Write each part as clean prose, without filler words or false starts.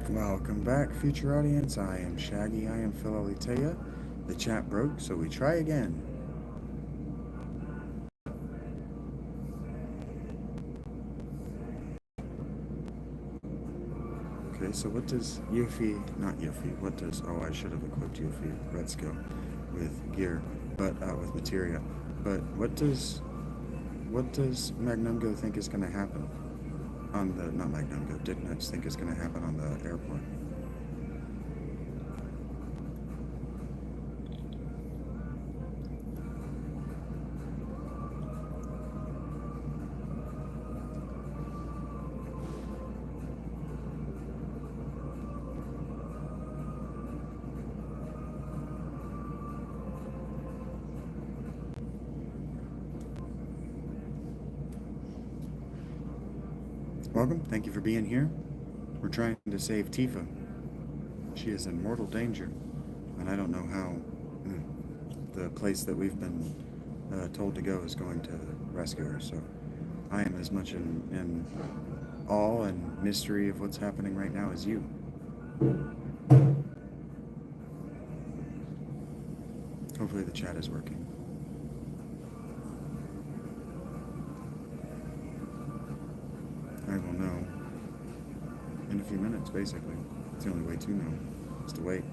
Welcome back, future audience. I am Shaggy. I am Philolitea. The chat broke, so we try again. Okay, so what does Yuffie, not Yuffie, what does, oh, I should have equipped Yuffie, red skill, with gear, but, with materia. But what does Magnumgo think is going to happen on the, not Magnumgo, Dick Nuts think is going to happen on the airport? Welcome, thank you for being here. We're trying to save Tifa. She is in mortal danger, and I don't know how the place that we've been told to go is going to rescue her, so I am as much in awe and mystery of what's happening right now as you. Hopefully the chat is working. I will know in a few minutes, basically. It's the only way to know, is to wait.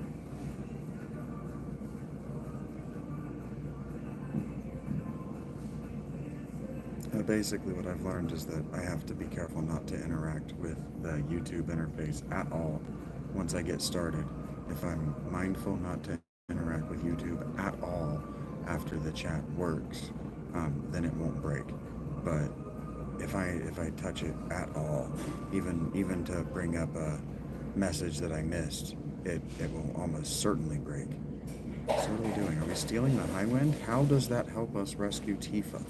Basically what I've learned is that I have to be careful not to interact with the YouTube interface at all once I get started. If I'm mindful not to interact with YouTube at all after the chat works, then it won't break. But if I touch it at all, even to bring up a message that I missed, it will almost certainly break. So what are we doing? Are we stealing the high wind? How does that help us rescue Tifa?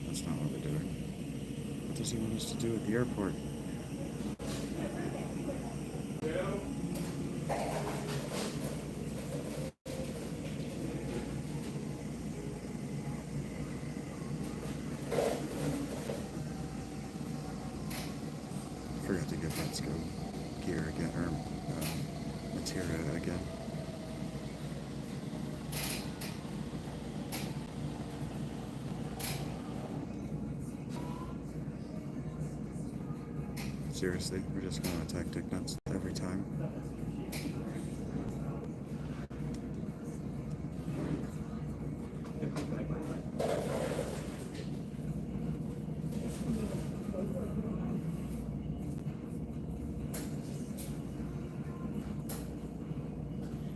That's not what we're doing. What does he want us to do at the airport? Forgot to get that skill gear again, or materia again. Seriously, we're just gonna attack Dick Nuts every time.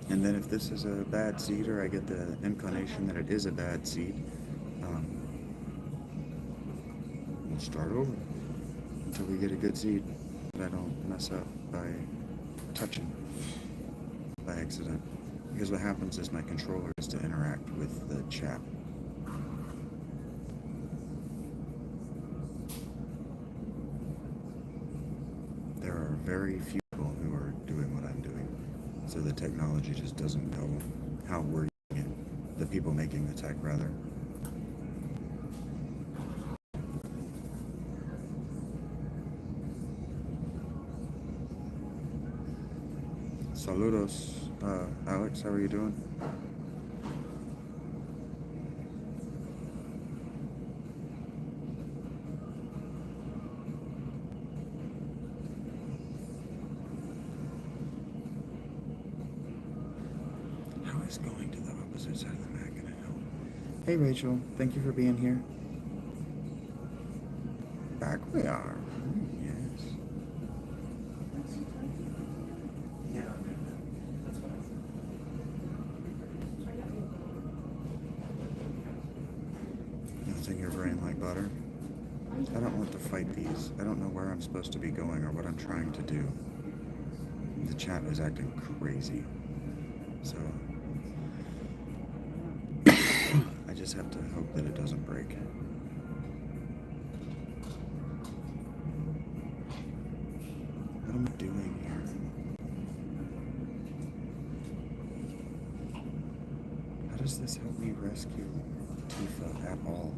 And then if this is a bad seed, or I get the inclination that it is a bad seed, we'll start over until we get a good seed that I don't mess up by touching by accident. Because what happens is my controller is to interact with the chat. There are very few people who are doing what I'm doing. So the technology just doesn't know how we're using it. The people making the tech, rather. Saludos, Alex, how are you doing? How is going to the opposite side of the map gonna help? Hey Rachel, thank you for being here. Back we are. Yes. Melting your brain like butter. I don't want to fight these. I don't know where I'm supposed to be going or what I'm trying to do. The chat is acting crazy. So I just have to hope that it doesn't break. What am I doing here? How does this help me rescue Tifa at all?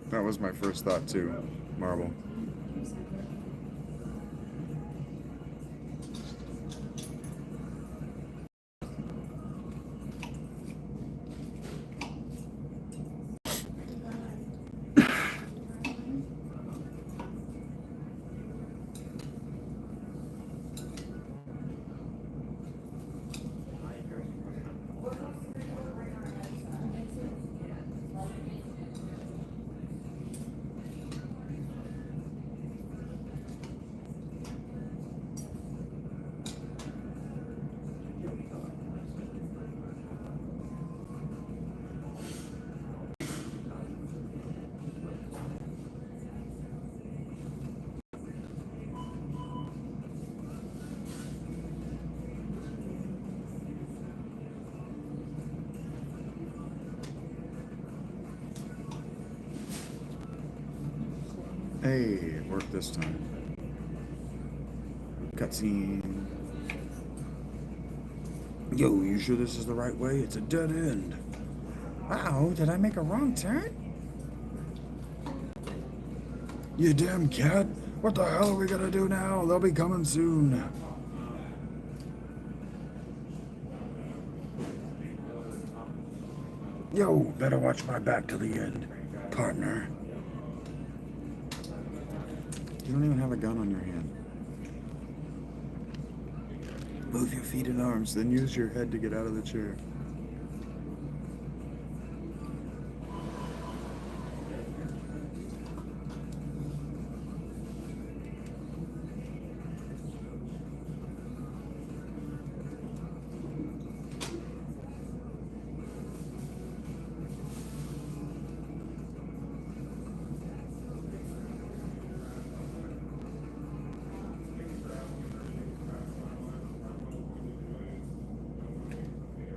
That was my first thought too. Marble. Hey, it worked this time. Cutscene. Yo, you sure this is the right way? It's a dead end. Wow, did I make a wrong turn? You damn cat. What the hell are we gonna do now? They'll be coming soon. Yo, better watch my back to the end, partner. You don't even have a gun on your hand. Move your feet and arms, then use your head to get out of the chair.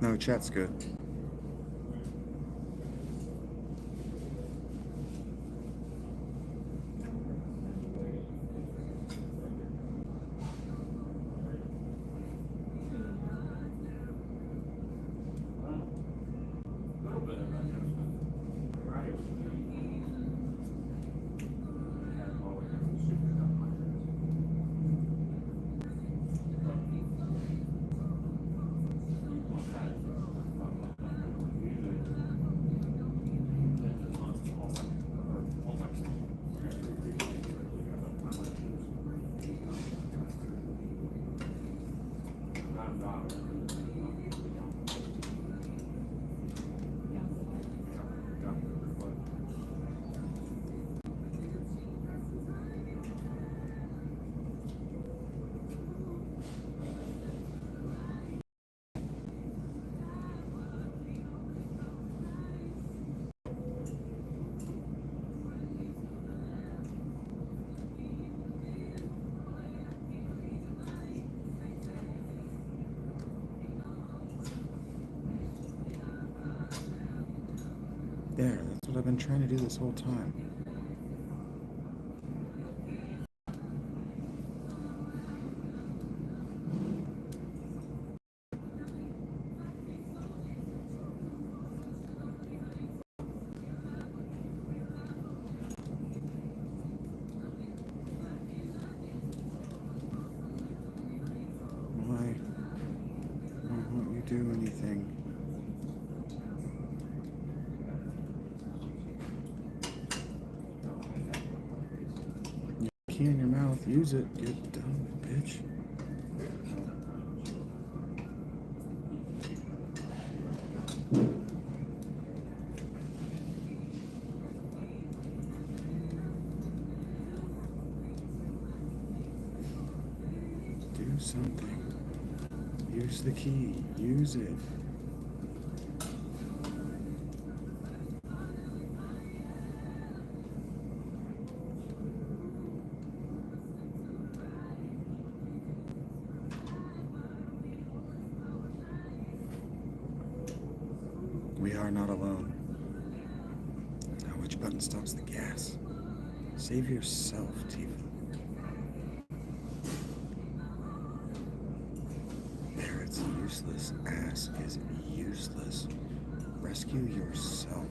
No, chat's good. There, that's what I've been trying to do this whole time. Why won't you do anything? Key in your mouth, use it, get dumb bitch. Do something. Use the key, use it. We are not alone. Now, which button stops the gas? Save yourself, Tifa. Barrett's useless ass is useless. Rescue yourself.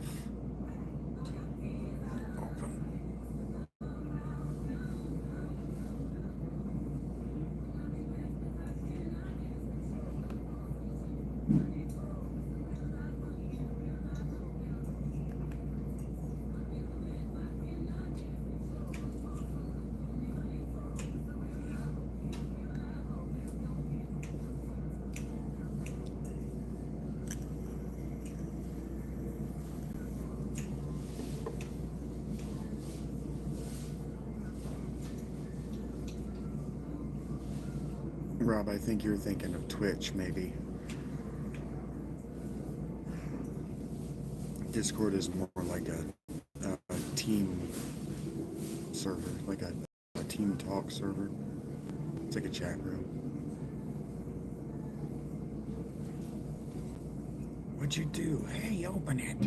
Rob, I think you're thinking of Twitch, maybe. Discord is more like a team server, like a team talk server. It's like a chat room. What'd you do? Hey, open it.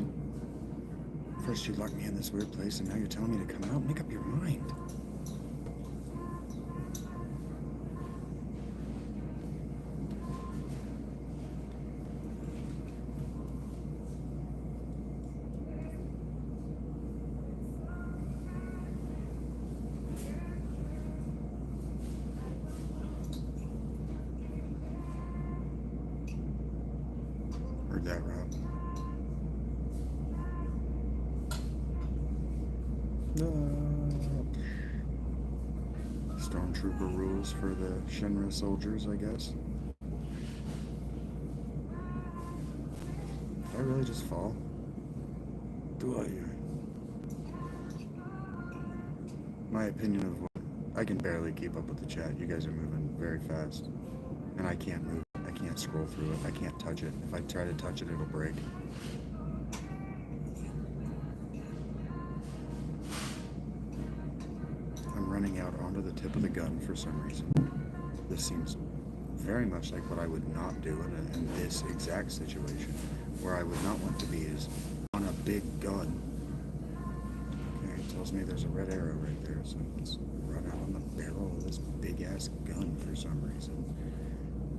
First you locked me in this weird place, and now you're telling me to come out? Make up your mind. Heard that, Rob. Stormtrooper rules for the Shinra soldiers, I guess. Did I really just fall? Do I? My opinion of what... I can barely keep up with the chat. You guys are moving very fast. And I can't move. I can't scroll through it. I can't touch it. If I try to touch it, it'll break. I'm running out onto the tip of the gun for some reason. This seems very much like what I would not do in this exact situation. Where I would not want to be is on a big gun. Okay, it tells me there's a red arrow right there, so let's run out on the barrel of this big-ass gun for some reason.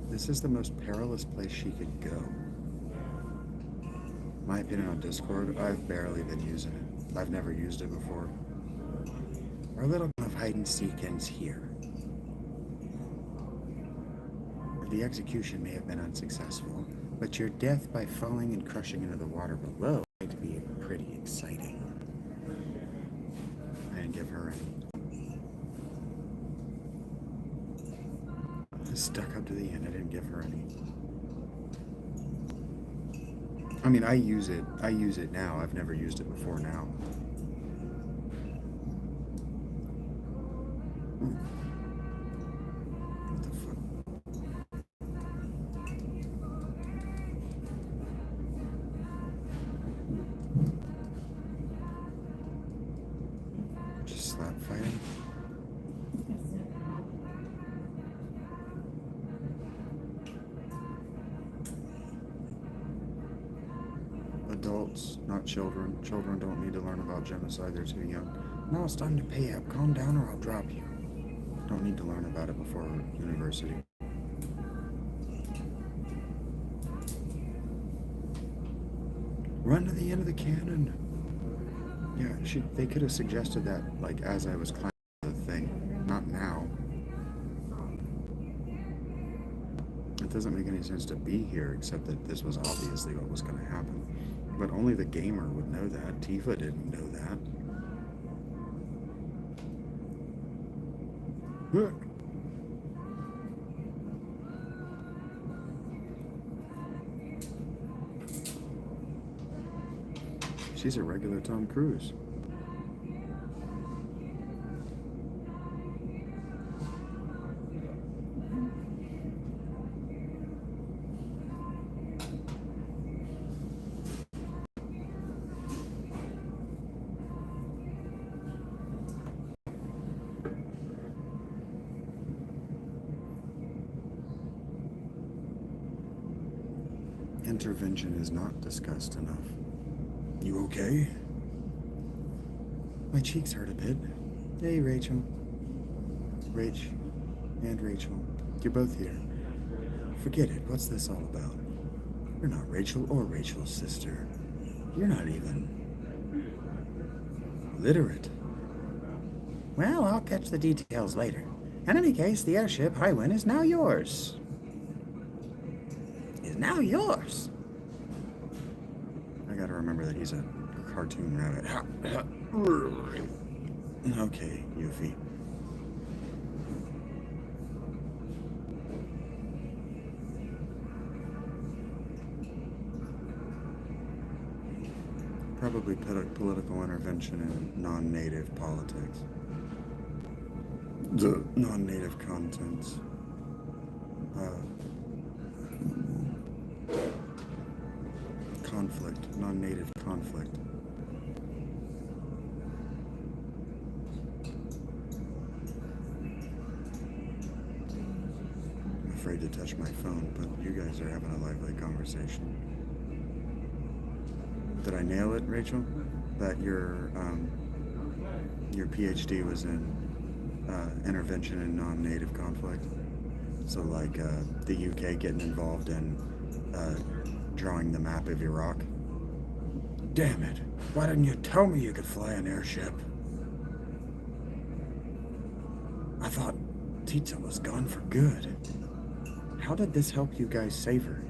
This is the most perilous place she could go. My opinion on Discord, I've barely been using it. I've never used it before. Our little game of hide-and-seek ends here. The execution may have been unsuccessful, but your death by falling and crushing into the water below might be pretty exciting. I didn't give her any. Stuck up to the end. I didn't give her any. I mean, I use it now. I've never used it before now. What the fuck? Just slap fighting? Adults, not children. Children don't need to learn about genocide. They're too young. Now it's time to pay up. Calm down or I'll drop you. Don't need to learn about it before university. Run to the end of the cannon. Yeah, they could have suggested that, like, as I was climbing the thing. Not now. It doesn't make any sense to be here, except that this was obviously what was going to happen. But only the gamer would know that. Tifa didn't know that. She's a regular Tom Cruise. Intervention is not discussed enough. You okay? My cheeks hurt a bit. Hey, Rachel. Rach and Rachel. You're both here. Forget it. What's this all about? You're not Rachel or Rachel's sister. You're not even literate. Well, I'll catch the details later. In any case, the airship, Highwind, is now yours. Now yours. I gotta remember that he's a cartoon rabbit. Okay, Yuffie. Probably political intervention in non-native politics. The non-native contents. conflict, non-native conflict. I'm afraid to touch my phone, but you guys are having a lively conversation. Did I nail it, Rachel? That your PhD was in intervention in non-native conflict? So like the UK getting involved in drawing the map of Iraq? Damn it! Why didn't you tell me you could fly an airship? I thought Tita was gone for good. How did this help you guys save her?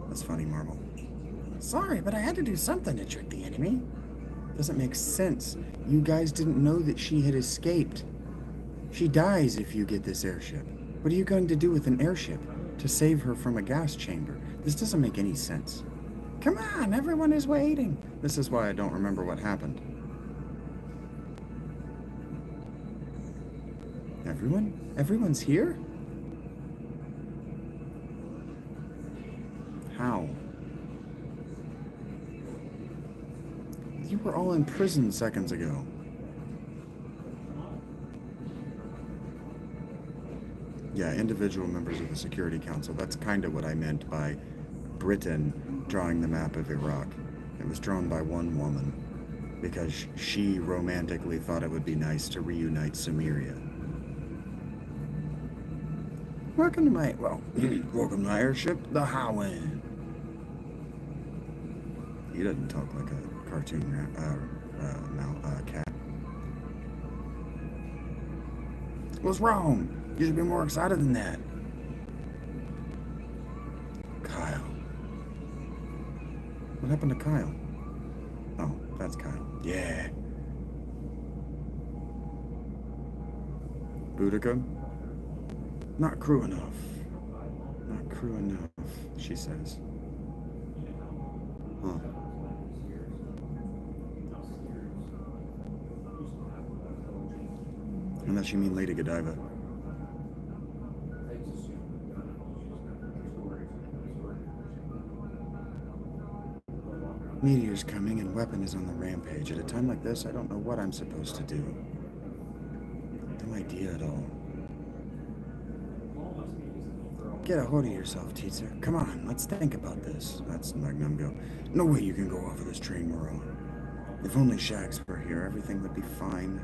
That's funny, Marble. Sorry, but I had to do something to trick the enemy. Doesn't make sense. You guys didn't know that she had escaped. She dies if you get this airship. What are you going to do with an airship to save her from a gas chamber? This doesn't make any sense. Come on, everyone is waiting. This is why I don't remember what happened. Everyone? Everyone's here? How? You were all in prison seconds ago. Yeah, individual members of the Security Council. That's kind of what I meant by Britain drawing the map of Iraq. It was drawn by one woman because she romantically thought it would be nice to reunite Sumeria. Welcome to my, welcome to my airship, the Highwind. He doesn't talk like a cartoon cat. What's wrong? You should be more excited than that. Kyle. What happened to Kyle? Oh, that's Kyle. Yeah. Boudica? Not crew enough. Not crew enough, she says. Huh. Unless you mean Lady Godiva. Meteor's coming and Weapon is on the rampage. At a time like this, I don't know what I'm supposed to do. No idea at all. Get a hold of yourself, Tita. Come on, let's think about this. That's Magnum. No way you can go off of this train we're on. If only Shags were here, everything would be fine.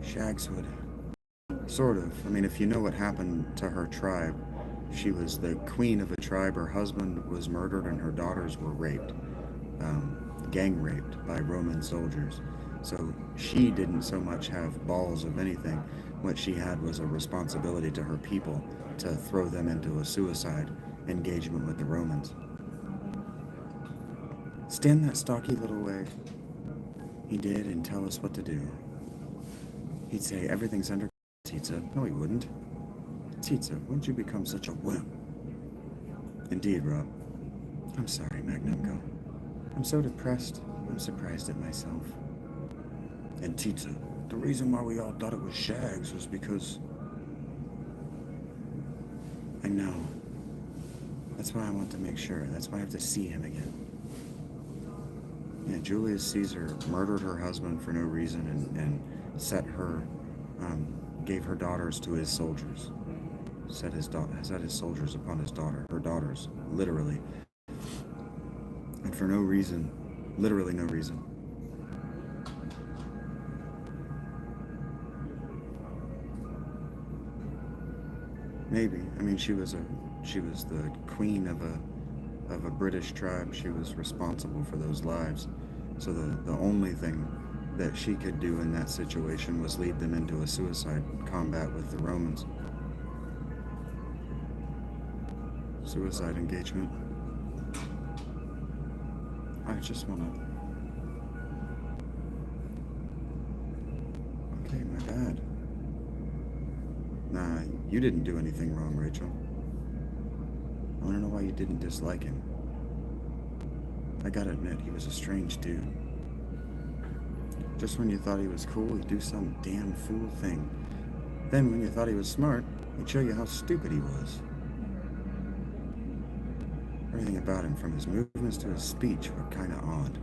Shags would... Sort of. I mean, if you know what happened to her tribe, she was the queen of a tribe. Her husband was murdered and her daughters were raped. Gang raped by Roman soldiers. So she didn't so much have balls of anything. What she had was a responsibility to her people to throw them into a suicide engagement with the Romans. Stand that stocky little way. He did and tell us what to do. He'd say, everything's under Tita. No, he wouldn't. Tita, wouldn't you become such a wimp? Indeed, Rob. I'm sorry, Magnumgo. I'm so depressed, I'm surprised at myself. And Tita, the reason why we all thought it was Shags was because... I know. That's why I want to make sure. That's why I have to see him again. Yeah, Julius Caesar murdered her husband for no reason and set her, gave her daughters to his soldiers. Set his soldiers upon her daughters, literally. And for no reason, literally no reason. Maybe. I mean, she was the queen of a British tribe. She was responsible for those lives. So the only thing that she could do in that situation was lead them into a suicide combat with the Romans. Suicide engagement. I just want to... Okay, my bad. Nah, you didn't do anything wrong, Rachel. I want to know why you didn't dislike him. I gotta admit, he was a strange dude. Just when you thought he was cool, he'd do some damn fool thing. Then when you thought he was smart, he'd show you how stupid he was. Everything about him, from his movements to his speech, were kind of odd.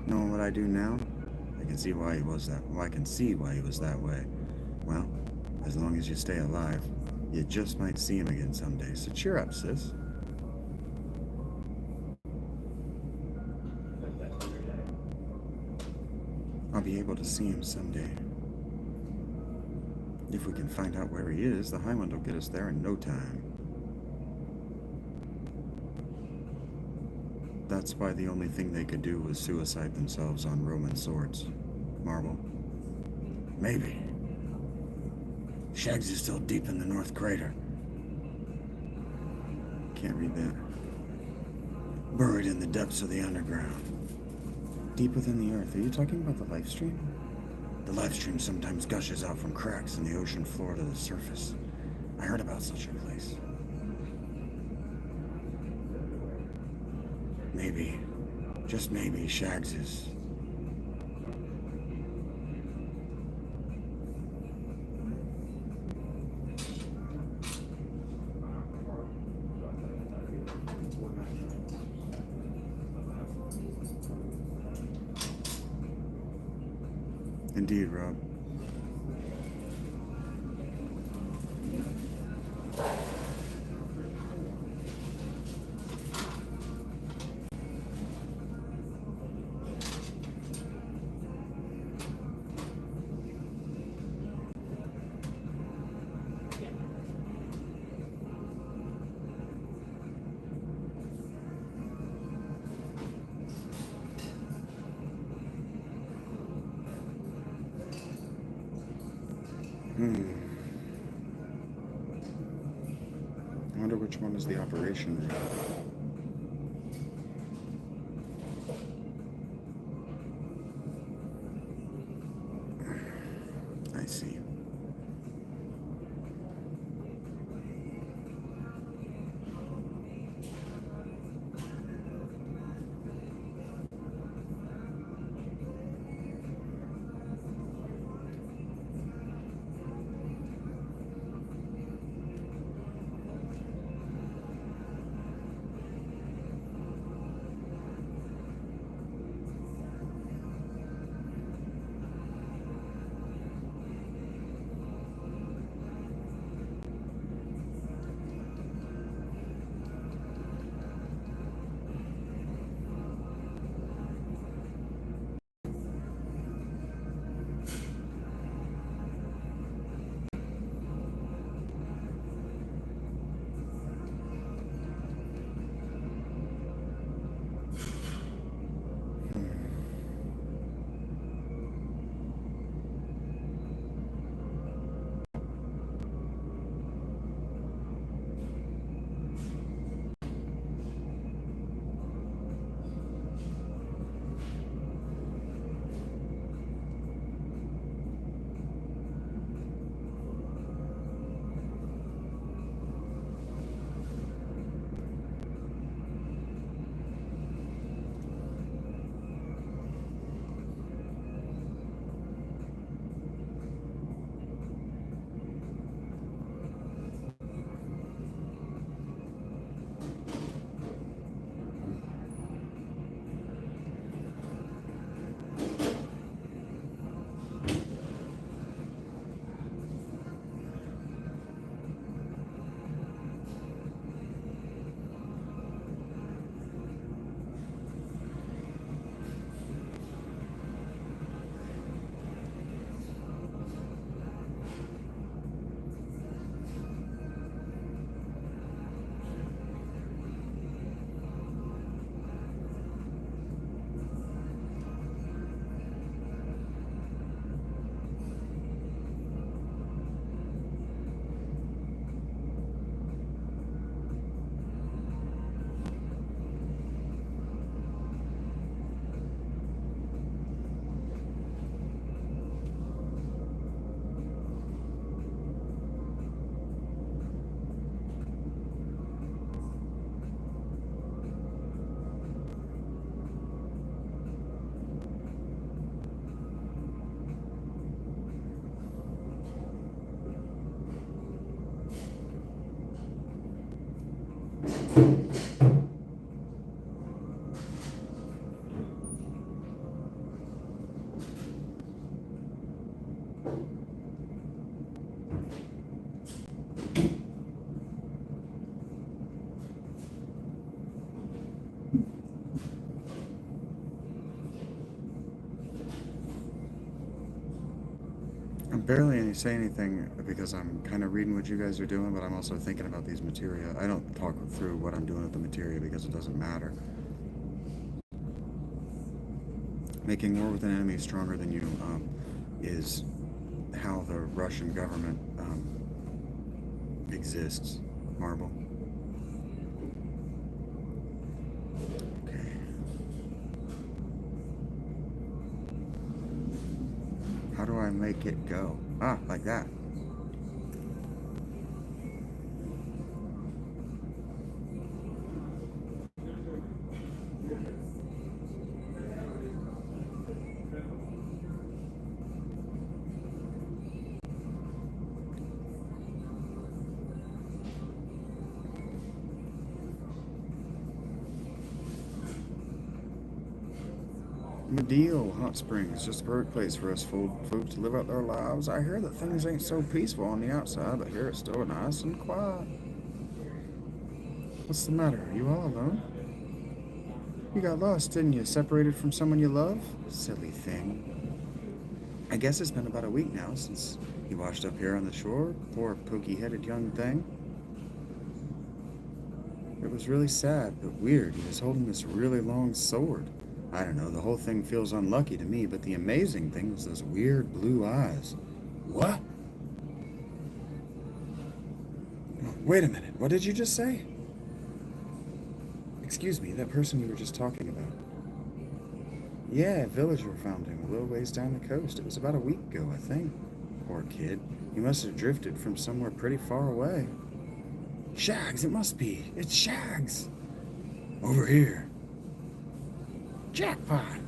Knowing what I do now, I can see why he was that. Well, I can see why he was that way. Well, as long as you stay alive, you just might see him again someday. So cheer up, sis. I'll be able to see him someday. If we can find out where he is, the Highland will get us there in no time. That's why the only thing they could do was suicide themselves on Roman swords. Marble? Maybe. Shags is still deep in the North Crater. Can't read that. Buried in the depths of the underground. Deep within the earth. Are you talking about the life stream? The life stream sometimes gushes out from cracks in the ocean floor to the surface. I heard about such a place. Maybe, just maybe, Shags is... Indeed, Rob. I wonder which one is the operation room. I see. barely say anything because I'm kind of reading what you guys are doing, but I'm also thinking about these materia. I don't talk through what I'm doing with the materia because it doesn't matter. Making war with an enemy stronger than you is how the Russian government exists. Marble. Okay. How do I make it go? Ah, like that. Medeal Hot Springs, just a perfect place for us folks to live out their lives. I hear that things ain't so peaceful on the outside, but here it's still nice and quiet. What's the matter? Are you all alone? You got lost, didn't you? Separated from someone you love? Silly thing. I guess it's been about a week now since you washed up here on the shore. Poor pokey-headed young thing. It was really sad, but weird. He was holding this really long sword. I don't know, the whole thing feels unlucky to me, but the amazing thing was those weird blue eyes. What? Wait a minute, what did you just say? Excuse me, that person you were just talking about. Yeah, a villager found him a little ways down the coast. It was about a week ago, I think. Poor kid. He must have drifted from somewhere pretty far away. Shags, it must be. It's Shags. Over here. Jackpot.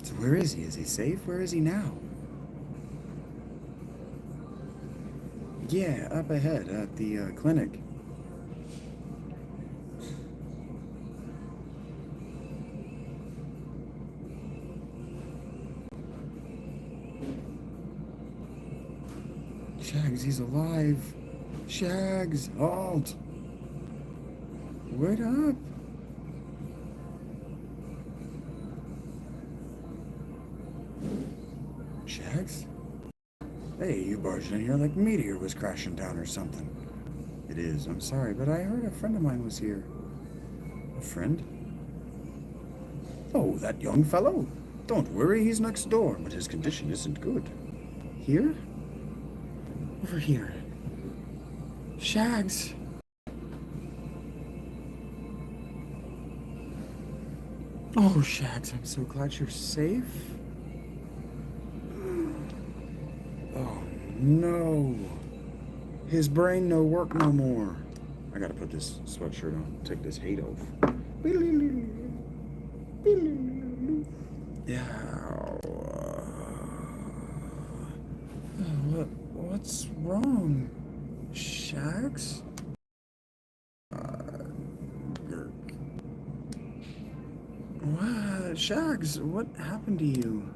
So where is he? Is he safe? Where is he now? Yeah, up ahead at the clinic. Shags, he's alive. Shags, halt. Wait up. Shags? Hey, you barged in here like a meteor was crashing down or something. It is, I'm sorry, but I heard a friend of mine was here. A friend? Oh, that young fellow? Don't worry, he's next door, but his condition isn't good. Here? Over here. Shags! Oh, Shags, I'm so glad you're safe. Oh, no. His brain no work no more. I gotta put this sweatshirt on, take this hate off. Yeah. What's wrong? Shags? What? Shags, what happened to you?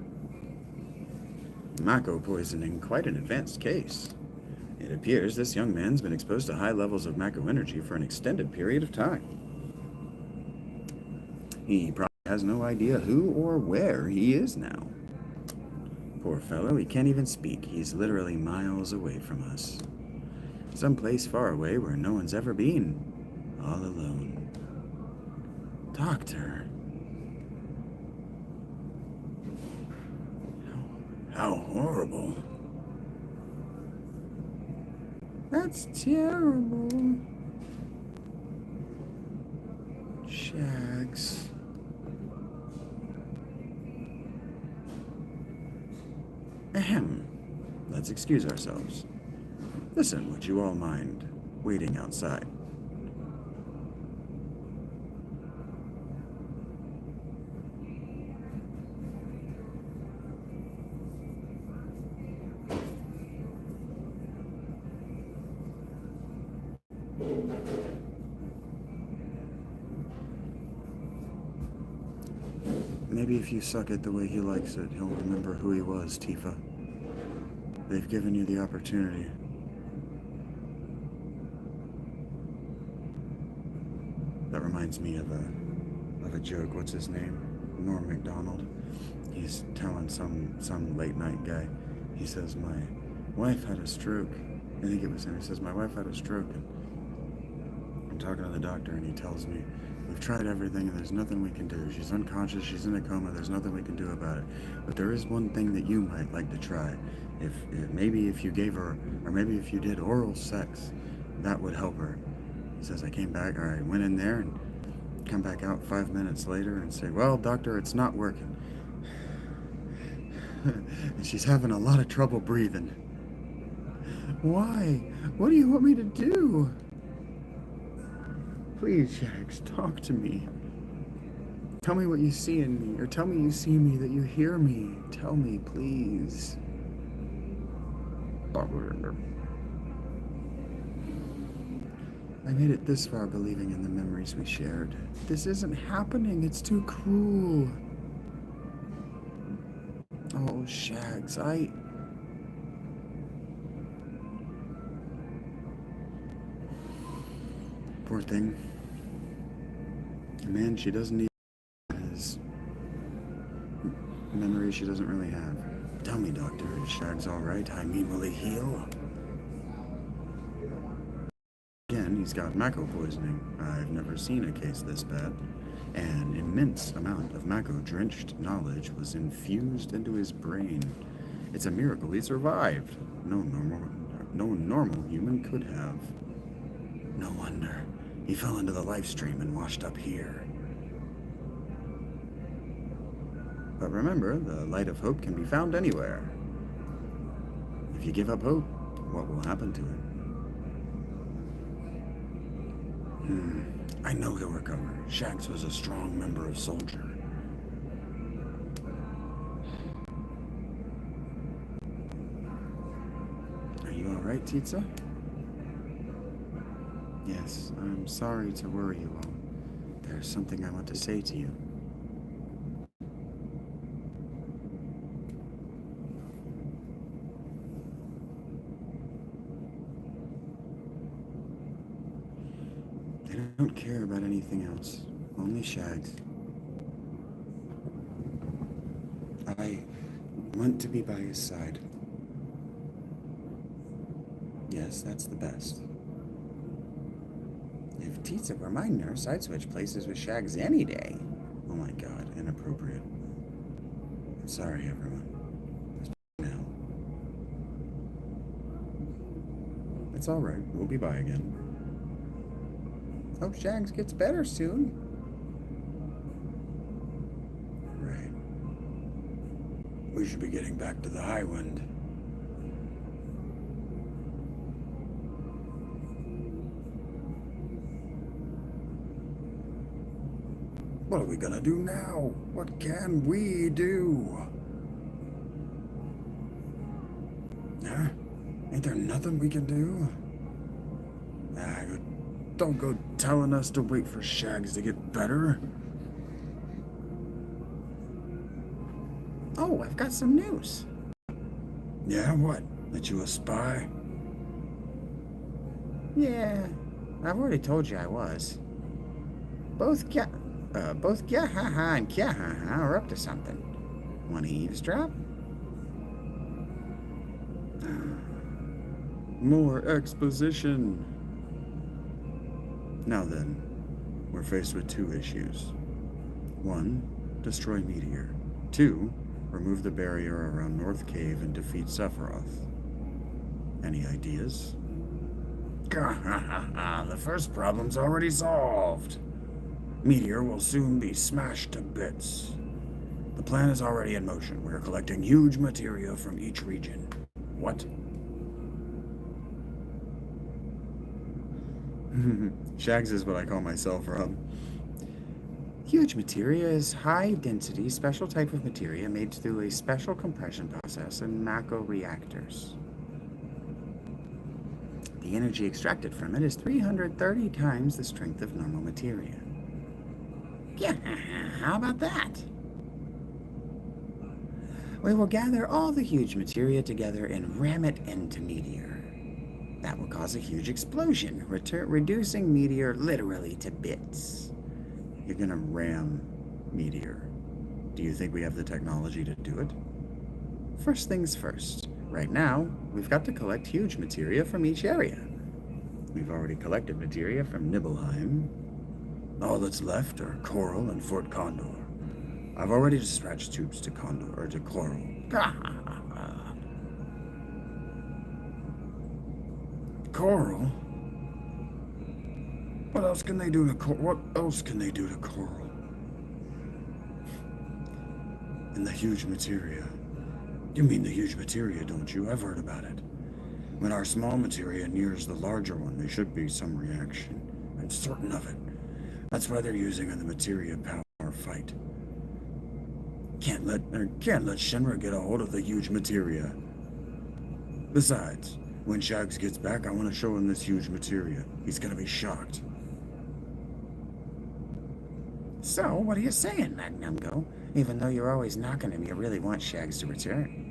Mako poisoning, quite an advanced case. It appears this young man's been exposed to high levels of Mako energy for an extended period of time. He probably has no idea who or where he is now. Poor fellow, he can't even speak. He's literally miles away from us. Someplace far away where no one's ever been. All alone. Doctor. How horrible. That's terrible. Shags. Ahem. Let's excuse ourselves. Listen, would you all mind waiting outside? Maybe if you suck it the way he likes it, he'll remember who he was, Tifa. They've given you the opportunity. That reminds me of a joke. What's his name? Norm MacDonald. He's telling some late night guy. He says, my wife had a stroke. I think it was him. He says, my wife had a stroke. And I'm talking to the doctor, and he tells me, we've tried everything, and there's nothing we can do. She's unconscious. She's in a coma. There's nothing we can do about it. But there is one thing that you might like to try. Maybe if you gave her, or maybe if you did oral sex, that would help her. He says, I came back, or I went in there and come back out 5 minutes later and say, well, doctor, it's not working. And she's having a lot of trouble breathing. Why? What do you want me to do? Please, Shags, talk to me. Tell me what you see in me, or tell me you see me, that you hear me. Tell me, please. I made it this far believing in the memories we shared. This isn't happening. It's too cruel. Oh, Shags, Poor thing. A man she doesn't need has memories she doesn't really have. Tell me, doctor, is Shags alright? I mean, will he heal? Again, he's got Mako poisoning. I've never seen a case this bad. An immense amount of Mako-drenched knowledge was infused into his brain. It's a miracle he survived. No normal human could have. No wonder. He fell into the life stream and washed up here. But remember, the light of hope can be found anywhere. If you give up hope, what will happen to it? I know he'll recover. Shags was a strong member of Soldier. Are you alright, Titsa? Yes, I'm sorry to worry you all. There's something I want to say to you. I don't care about anything else. Only Shags. I want to be by his side. Yes, that's the best. If Titsa were my nurse, I'd switch places with Shags any day. Oh my god, inappropriate. I'm sorry, everyone. Now. It's alright, we'll be by again. Hope Shags gets better soon. Right. We should be getting back to the Highwind. What are we gonna do now? What can we do? Huh? Ain't there nothing we can do? Don't go telling us to wait for Shags to get better. Oh, I've got some news. Yeah, what? That you a spy? Yeah, I've already told you I was. Both Gyahaha and Kyahaha are up to something. Want to eavesdrop? More exposition. Now then, we're faced with two issues. 1, destroy Meteor. 2, remove the barrier around North Cave and defeat Sephiroth. Any ideas? The first problem's already solved. Meteor will soon be smashed to bits. The plan is already in motion. We're collecting huge materia from each region. What? Shags is what I call myself, Rob. Huge materia is high-density, special type of materia made through a special compression process in Mako reactors. The energy extracted from it is 330 times the strength of normal materia. Yeah, how about that? We will gather all the huge materia together and ram it into Meteor. That will cause a huge explosion, reducing Meteor literally to bits. You're gonna ram Meteor. Do you think we have the technology to do it? First things first. Right now, we've got to collect huge materia from each area. We've already collected materia from Nibelheim. All that's left are Coral and Fort Condor. I've already dispatched troops to Condor, or to Coral. Coral? What else can they do to Coral? What else can they do to Coral? And the huge materia. You mean the huge materia, don't you? I've heard about it. When our small materia nears the larger one, there should be some reaction. I'm certain of it. That's why they're using the materia power fight. Can't let Shinra get a hold of the huge materia. Besides, when Shags gets back, I want to show him this huge materia. He's gonna be shocked. So, what are you saying, Magnumgo? Even though you're always knocking him, you really want Shags to return.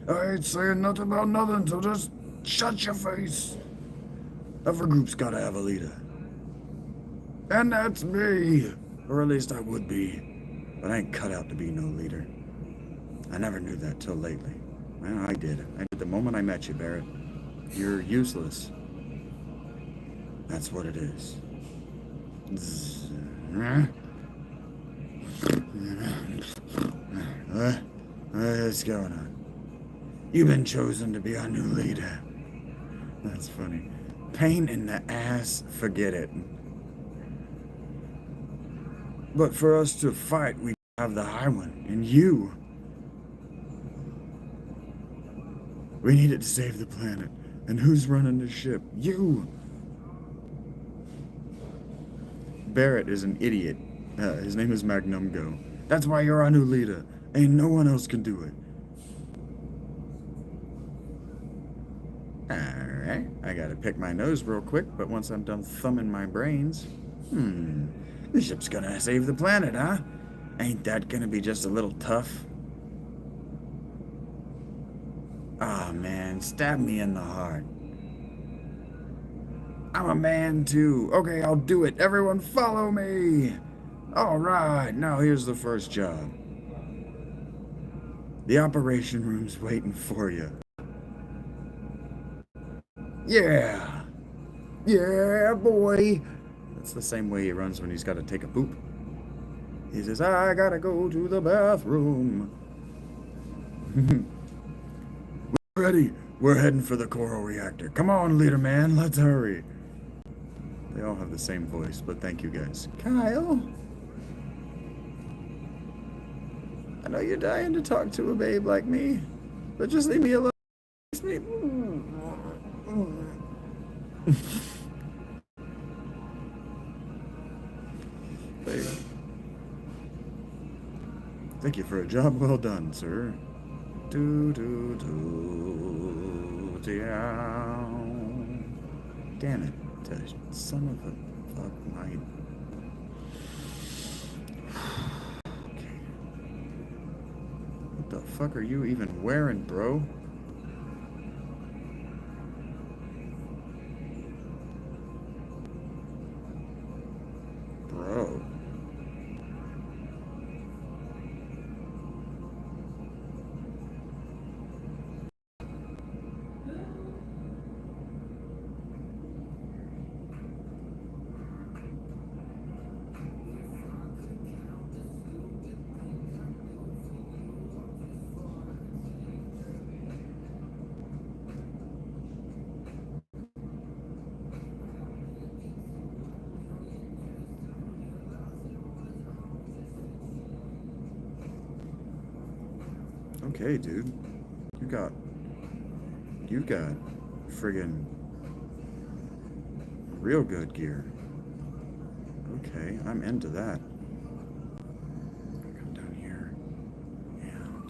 I ain't saying nothing about nothing, so just shut your face. Every group's gotta have a leader. And that's me. Or at least I would be. But I ain't cut out to be no leader. I never knew that till lately. Well, I did. I did the moment I met you, Barrett. You're useless. That's what it is. What's going on? You've been chosen to be our new leader. That's funny. Pain in the ass, forget it. But for us to fight, we have the High One, and you. We need it to save the planet. And who's running the ship? You! Barrett is an idiot. His name is Magnumgo. That's why you're our new leader. Ain't no one else can do it. Alright, I gotta pick my nose real quick, but once I'm done thumbing my brains... the ship's gonna save the planet, huh? Ain't that gonna be just a little tough? Ah, man, stab me in the heart. I'm a man, too. Okay, I'll do it. Everyone follow me! Alright, now here's the first job. The operation room's waiting for you. Yeah! Yeah, boy! That's the same way he runs when he's got to take a poop. He says, I gotta go to the bathroom. We're ready. We're heading for the coral reactor. Come on, leader man, let's hurry. They all have the same voice, but thank you guys. Kyle? I know you're dying to talk to a babe like me, but just leave me alone. Thank you for a job well done, sir. Damn it, son of a fuck, my... Okay. What the fuck are you even wearing, bro? Bro. Okay, dude. You got friggin' real good gear. Okay, I'm into that. Come down here and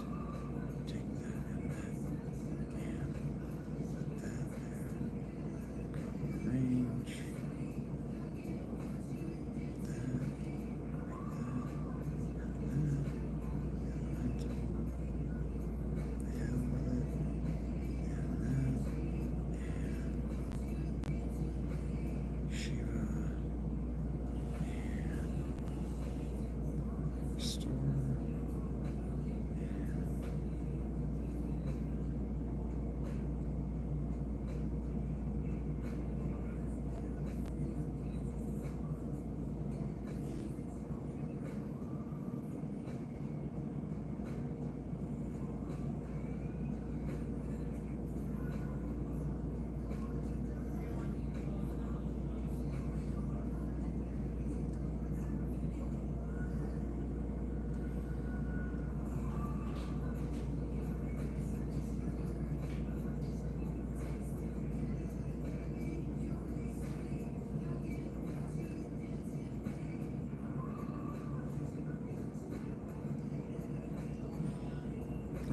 take that and that and that there. Cover range. That,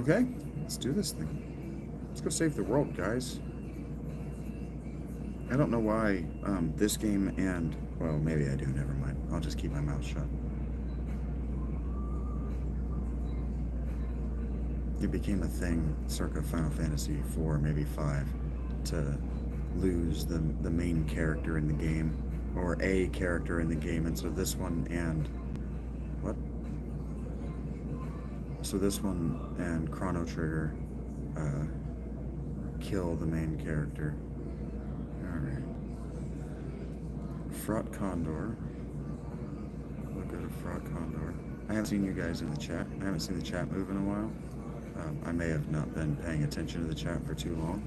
Okay, let's do this thing. Let's go save the world, guys. I don't know why this game and, well, maybe I do, never mind. I'll just keep my mouth shut. It became a thing circa Final Fantasy 4, maybe 5, to lose the main character in the game, or a character in the game, and so this one and, what? So this one and Chrono Trigger kill the main character. Alright. Fraught Condor. We'll go to Fraught Condor. I haven't seen you guys in the chat. I haven't seen the chat move in a while. I may have not been paying attention to the chat for too long.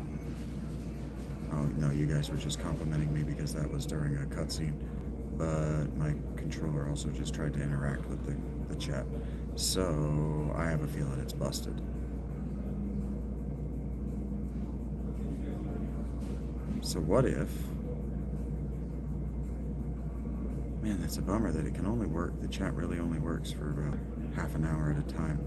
Oh, no, you guys were just complimenting me because that was during a cutscene. But my controller also just tried to interact with the chat. So I have a feeling it's busted. So what if... Man, that's a bummer that it can only work, the chat really only works for about half an hour at a time.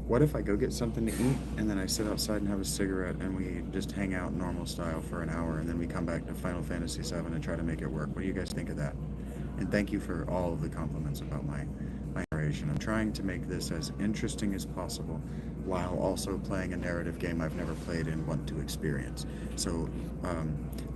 What if I go get something to eat, and then I sit outside and have a cigarette, and we just hang out normal style for an hour, and then we come back to Final Fantasy VII and try to make it work? What do you guys think of that? And thank you for all of the compliments about my narration. I'm trying to make this as interesting as possible, while also playing a narrative game I've never played and want to experience. So